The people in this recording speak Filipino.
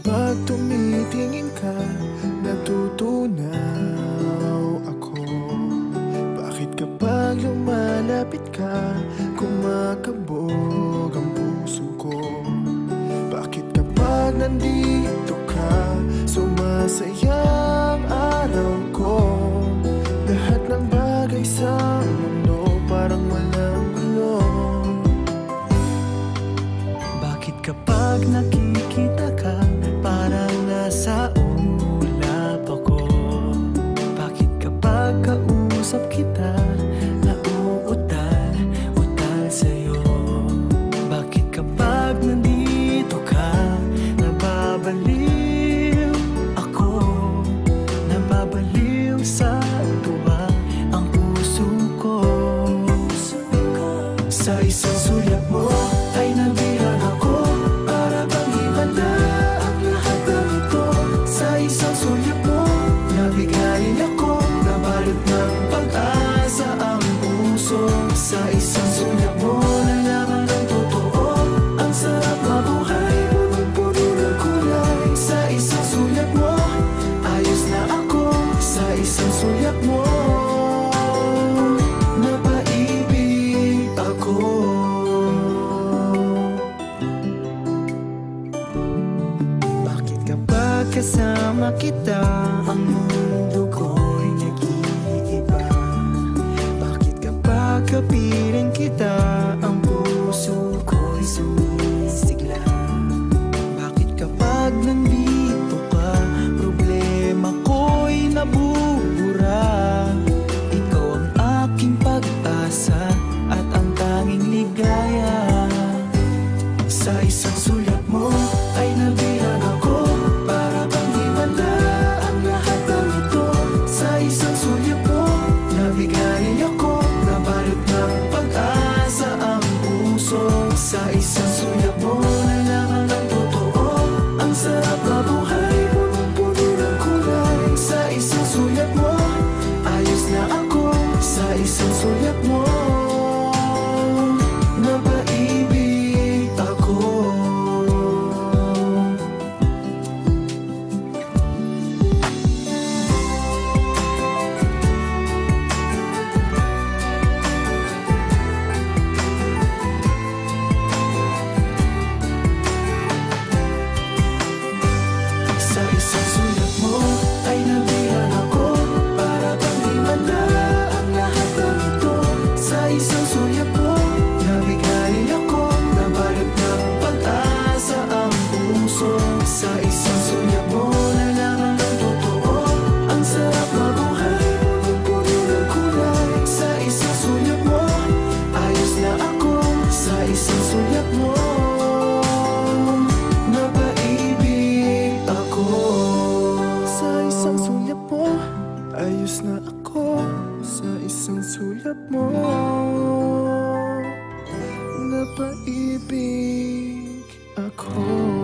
kapag tumitingin ka, natutunaw ako? Bakit kapag lumalapit ka, kumakabog ang puso ko? Bakit kapag nandito ka, sumasaya ang araw ko? Lahat ng bagay sa mundo parang walang gulo. Bakit kapag nakikita ka, parang nasa ulap ako? Bakit kapag kausap kita, nauutal sa'yo? Bakit kapag nandito ka, nababaliw ako? Nababaliw sa tuwa ang puso ko. Sa isang sulyap mo ay nabihan ako, para bang himala ang lahat ng ito. Sa isang sulyap mo, nabigayin ako, nabalot ng pag-asa ang puso. Sa isang sulyap mo, nalaman ng totoo, ang sarap mabuhay, punong-puno ng kulay. Sa isang sulyap mo, ayos na ako. Sa isang sulyap mo, napaibig ako. Bakit kapag kasama kita, ang mundo ko'y nag-iiba? Bakit kapag kapiling kita, ang puso ko'y sumisigla? Bakit kapag nandito ka, problema ko'y nabubura? Ikaw ang aking pag-asa at ang tanging ligaya. Sa isang sulyap mo ay nabihan ako, para bang himala ang lahat ng ito. Sa isang sulyap mo, nabigayin ako, nabalot ng pag-asa ang puso. Sa isang sulyap mo, nalaman ng totoo, ang sarap mabuhay, punong-puno ng kulay. Sa isang sulyap mo, ayos na ako. Sa isang sulyap mo, napaibig ako. Sa isang sulyap mo ay nabihan ako, para bang himala ang lahat ng ito. Sa isang sulyap mo, nabigayin ako, nabalot ng pag-asa ang puso. Sa isang sulyap mo, nalaman ng totoo, ang sarap mabuhay, punong-puno ng kulay. Sa isang sulyap mo, ayos na ako. Sa isang sulyap mo, napaibig ako. Sa isang sulyap mo, ayos na ako. Sa isang sulyap mo, napaibig ako.